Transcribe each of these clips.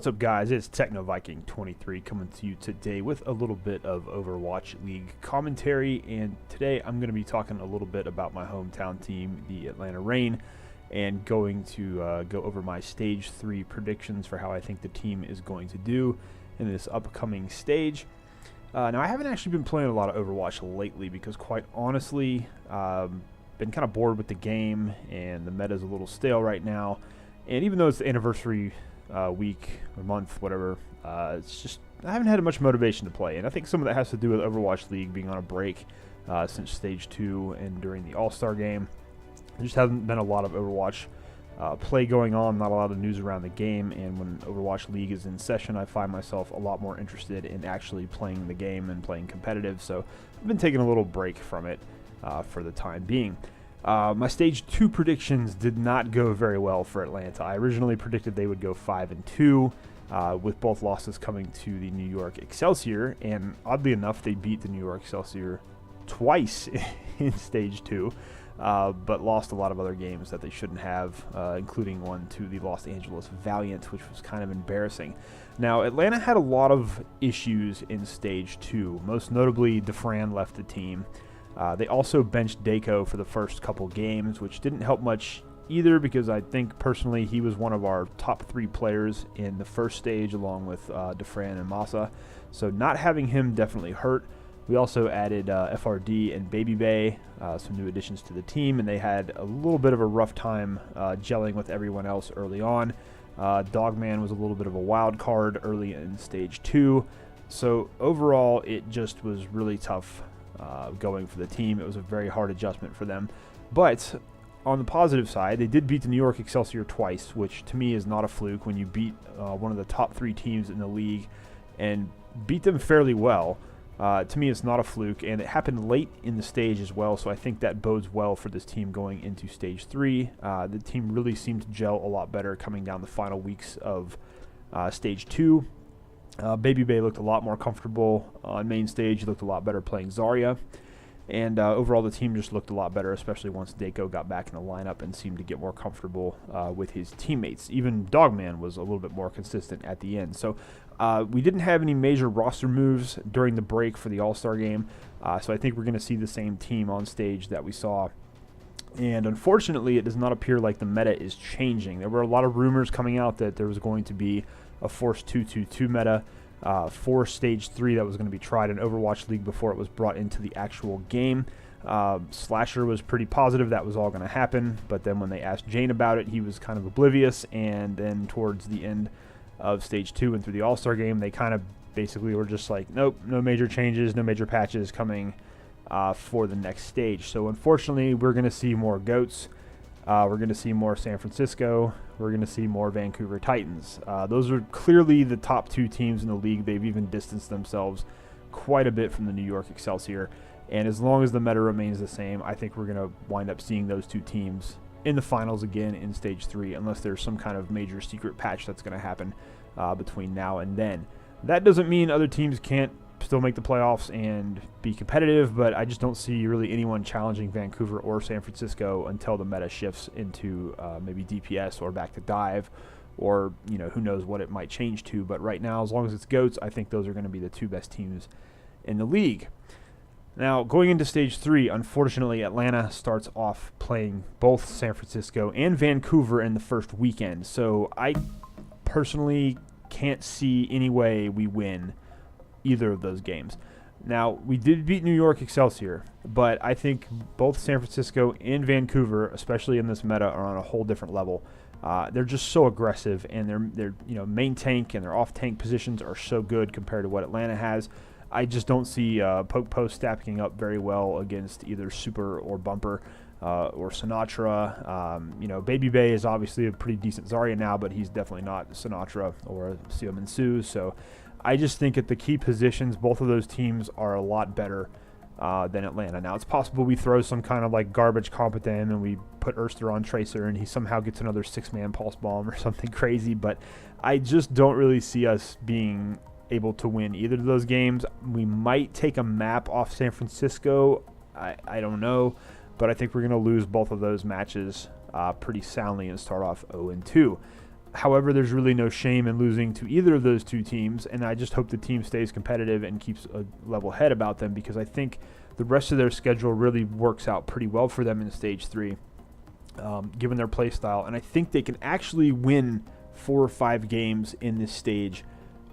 What's up, guys? It's Techno Viking 23 coming to you today with a little bit of Overwatch League commentary, and today I'm going to be talking a little bit about my hometown team, the Atlanta Reign, and going to go over my Stage 3 predictions for how I think the team is going to do in this upcoming stage. Now, I haven't actually been playing a lot of Overwatch lately because, quite honestly, been kind of bored with the game, and the meta is a little stale right now. And even though it's the anniversary week or month, whatever, it's just I haven't had much motivation to play, and I think some of that has to do with Overwatch League being on a break since Stage 2 and during the All-Star game. There just hasn't been a lot of Overwatch play going on, not a lot of news around the game, and when Overwatch League is in session, I find myself a lot more interested in actually playing the game and playing competitive, so I've been taking a little break from it for the time being. My Stage 2 predictions did not go very well for Atlanta. I originally predicted they would go 5-2, with both losses coming to the New York Excelsior, and oddly enough, they beat the New York Excelsior twice in Stage 2, but lost a lot of other games that they shouldn't have, including one to the Los Angeles Valiant, which was kind of embarrassing. Now, Atlanta had a lot of issues in Stage 2, most notably Dafran left the team. They also benched Daco for the first couple games, which didn't help much either because I think personally he was one of our top 3 players in the first stage along with Dafran and Massa. So not having him definitely hurt. We also added FRD and Baby Bay, some new additions to the team, and they had a little bit of a rough time gelling with everyone else early on. Dogman was a little bit of a wild card early in Stage 2. So overall it just was really tough going for the team. It was a very hard adjustment for them. But on the positive side, they did beat the New York Excelsior twice, which to me is not a fluke when you beat one of the top 3 teams in the league and beat them fairly well. To me, it's not a fluke, and it happened late in the stage as well, so I think that bodes well for this team going into Stage 3. The team really seemed to gel a lot better coming down the final weeks of Stage 2. Baby Bay looked a lot more comfortable on main stage. He looked a lot better playing Zarya. And overall, the team just looked a lot better, especially once Daco got back in the lineup and seemed to get more comfortable with his teammates. Even Dogman was a little bit more consistent at the end. So we didn't have any major roster moves during the break for the All-Star game. So I think we're going to see the same team on stage that we saw. And unfortunately, it does not appear like the meta is changing. There were a lot of rumors coming out that there was going to be a forced 2-2-2 meta for Stage 3 that was going to be tried in Overwatch League before it was brought into the actual game. Slasher was pretty positive that was all going to happen, but then when they asked Jane about it, he was kind of oblivious, and then towards the end of Stage 2 and through the All-Star game, they kind of basically were just like, nope, no major changes, no major patches coming for the next stage. So unfortunately, we're going to see more GOATs. We're going to see more San Francisco. We're going to see more Vancouver Titans. Those are clearly the top 2 teams in the league. They've even distanced themselves quite a bit from the New York Excelsior. And as long as the meta remains the same, I think we're going to wind up seeing those 2 teams in the finals again in Stage 3, unless there's some kind of major secret patch that's going to happen between now and then. That doesn't mean other teams can't still make the playoffs and be competitive, but I just don't see really anyone challenging Vancouver or San Francisco until the meta shifts into maybe DPS or back to dive, or who knows what it might change to. But right now, as long as it's GOATs, I think those are going to be the 2 best teams in the league. Now, going into Stage 3, unfortunately, Atlanta starts off playing both San Francisco and Vancouver in the first weekend, so I personally can't see any way we win either of those games. Now, we did beat New York Excelsior, but I think both San Francisco and Vancouver, especially in this meta, are on a whole different level. They're just so aggressive, and their main tank and their off tank positions are so good compared to what Atlanta has. I just don't see Poke Post stacking up very well against either Super or Bumper or Sinatra. Baby Bay is obviously a pretty decent Zarya now, but he's definitely not Sinatra or Siominsu. So I just think at the key positions, both of those teams are a lot better than Atlanta. Now, it's possible we throw some kind of like garbage comp at them and we put Erster on Tracer and he somehow gets another 6-man pulse bomb or something crazy, but I just don't really see us being able to win either of those games. We might take a map off San Francisco. I don't know, but I think we're going to lose both of those matches pretty soundly and start off 0-2. However, there's really no shame in losing to either of those two teams, and I just hope the team stays competitive and keeps a level head about them, because I think the rest of their schedule really works out pretty well for them in Stage 3, given their play style. And I think they can actually win 4 or 5 games in this stage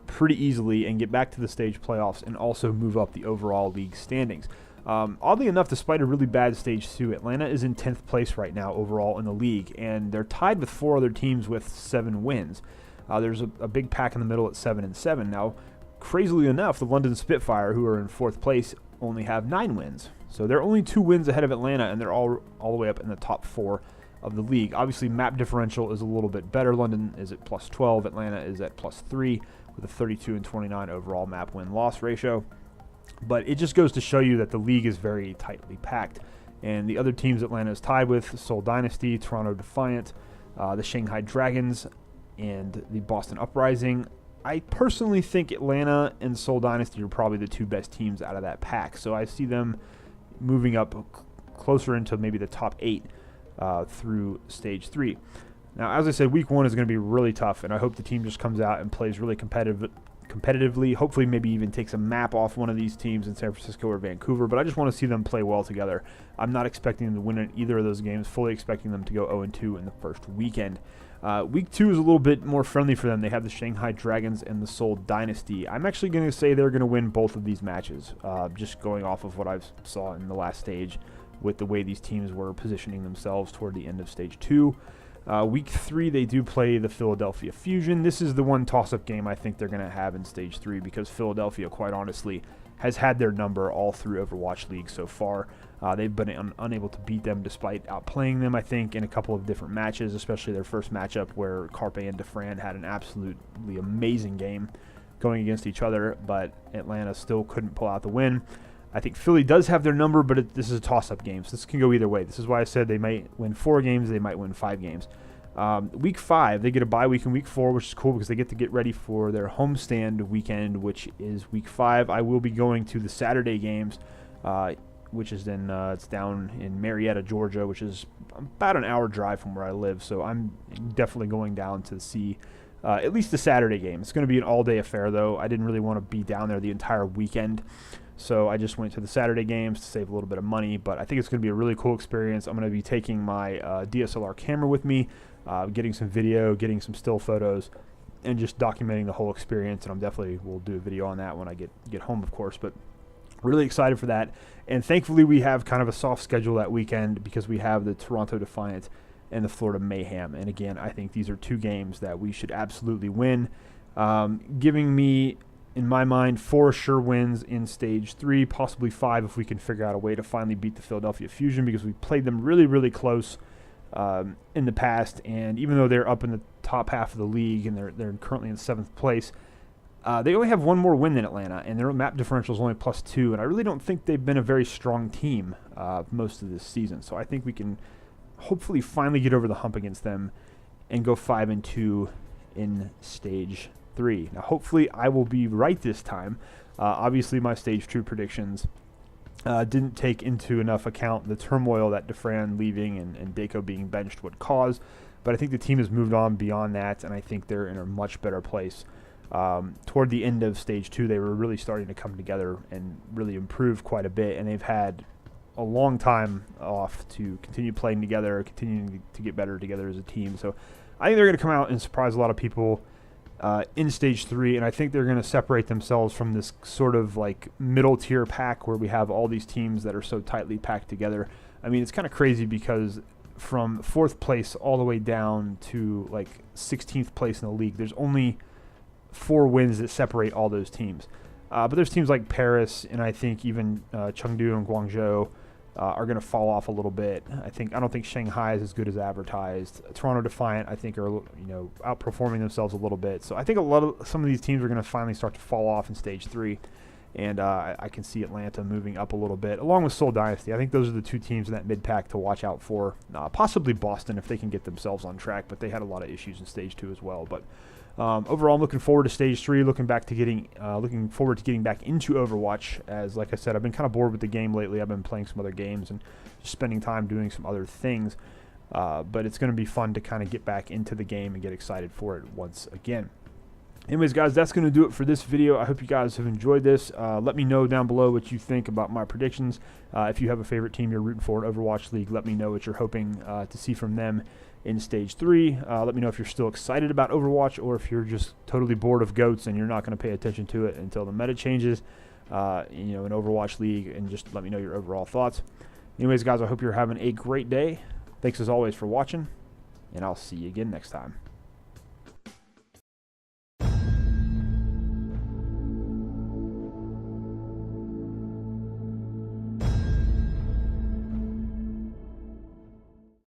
pretty easily and get back to the stage playoffs and also move up the overall league standings. Oddly enough, despite a really bad Stage 2, Atlanta is in 10th place right now overall in the league, and they're tied with 4 other teams with 7 wins. There's a big pack in the middle at 7-7. Now, crazily enough, the London Spitfire, who are in 4th place, only have 9 wins. So they're only 2 wins ahead of Atlanta, and they're all the way up in the top 4 of the league. Obviously, map differential is a little bit better. London is at +12. Atlanta is at +3 with a 32 and 29 overall map win-loss ratio. But it just goes to show you that the league is very tightly packed. And the other teams Atlanta is tied with, Seoul Dynasty, Toronto Defiant, the Shanghai Dragons, and the Boston Uprising. I personally think Atlanta and Seoul Dynasty are probably the 2 best teams out of that pack. So I see them moving up closer into maybe the top 8 through Stage 3. Now, as I said, Week 1 is going to be really tough, and I hope the team just comes out and plays really competitively. Hopefully maybe even takes a map off one of these teams in San Francisco or Vancouver, but I just want to see them play well together. I'm not expecting them to win in either of those games, fully expecting them to go 0-2 in the first weekend. Week 2 is a little bit more friendly for them. They have the Shanghai Dragons and the Seoul Dynasty. I'm actually going to say they're going to win both of these matches, just going off of what I saw in the last stage with the way these teams were positioning themselves toward the end of Stage 2. Week 3, they do play the Philadelphia Fusion. This is the one toss-up game I think they're going to have in Stage 3, because Philadelphia, quite honestly, has had their number all through Overwatch League so far. They've been unable to beat them despite outplaying them, I think, in a couple of different matches, especially their first matchup where Carpe and Dafran had an absolutely amazing game going against each other, but Atlanta still couldn't pull out the win. I think Philly does have their number, but this is a toss-up game, so this can go either way. This is why I said they might win 4 games, they might win 5 games. Week 5, they get a bye week in Week 4, which is cool because they get to get ready for their homestand weekend, which is Week 5. I will be going to the Saturday games, which is it's down in Marietta, Georgia, which is about an hour drive from where I live, so I'm definitely going down to see at least the Saturday game. It's going to be an all-day affair, though. I didn't really want to be down there the entire weekend, so I just went to the Saturday games to save a little bit of money, but I think it's going to be a really cool experience. I'm going to be taking my DSLR camera with me, getting some video, getting some still photos, and just documenting the whole experience, and I'm definitely will do a video on that when I get home, of course, but really excited for that. And thankfully we have kind of a soft schedule that weekend because we have the Toronto Defiant and the Florida Mayhem, and again, I think these are 2 games that we should absolutely win, giving me, in my mind, 4 sure wins in Stage 3, possibly 5 if we can figure out a way to finally beat the Philadelphia Fusion, because we played them really, really close in the past, and even though they're up in the top half of the league and they're currently in 7th place, they only have 1 more win than Atlanta, and their map differential is only +2, and I really don't think they've been a very strong team most of this season, so I think we can hopefully finally get over the hump against them and go 5-2 in Stage 3. Now, hopefully I will be right this time. Obviously, my Stage 2 predictions didn't take into enough account the turmoil that Dafran leaving and Daco being benched would cause, but I think the team has moved on beyond that, and I think they're in a much better place. Toward the end of Stage 2, they were really starting to come together and really improve quite a bit, and they've had a long time off to continue playing together, continuing to get better together as a team. So I think they're going to come out and surprise a lot of people in Stage 3, and I think they're going to separate themselves from this sort of like middle tier pack where we have all these teams that are so tightly packed together. I mean, it's kind of crazy because from 4th place all the way down to like 16th place in the league, there's only 4 wins that separate all those teams. But there's teams like Paris, and I think even Chengdu and Guangzhou are going to fall off a little bit. I don't think Shanghai is as good as advertised. Toronto Defiant, I think, are outperforming themselves a little bit. So I think some of these teams are going to finally start to fall off in Stage 3, and I can see Atlanta moving up a little bit, along with Seoul Dynasty. I think those are the 2 teams in that mid-pack to watch out for. Possibly Boston if they can get themselves on track, but they had a lot of issues in Stage 2 as well. But overall, I'm looking forward to Stage 3, looking forward to getting back into Overwatch, as, like I said, I've been kind of bored with the game lately. I've been playing some other games and just spending time doing some other things. but it's going to be fun to kind of get back into the game and get excited for it once again. Anyways, guys, that's going to do it for this video. I hope you guys have enjoyed this. Let me know down below what you think about my predictions. If you have a favorite team you're rooting for in Overwatch League, let me know what you're hoping to see from them in Stage 3. Let me know if you're still excited about Overwatch or if you're just totally bored of GOATs and you're not going to pay attention to it until the meta changes, in Overwatch League, and just let me know your overall thoughts. Anyways, guys, I hope you're having a great day. Thanks as always for watching, and I'll see you again next time.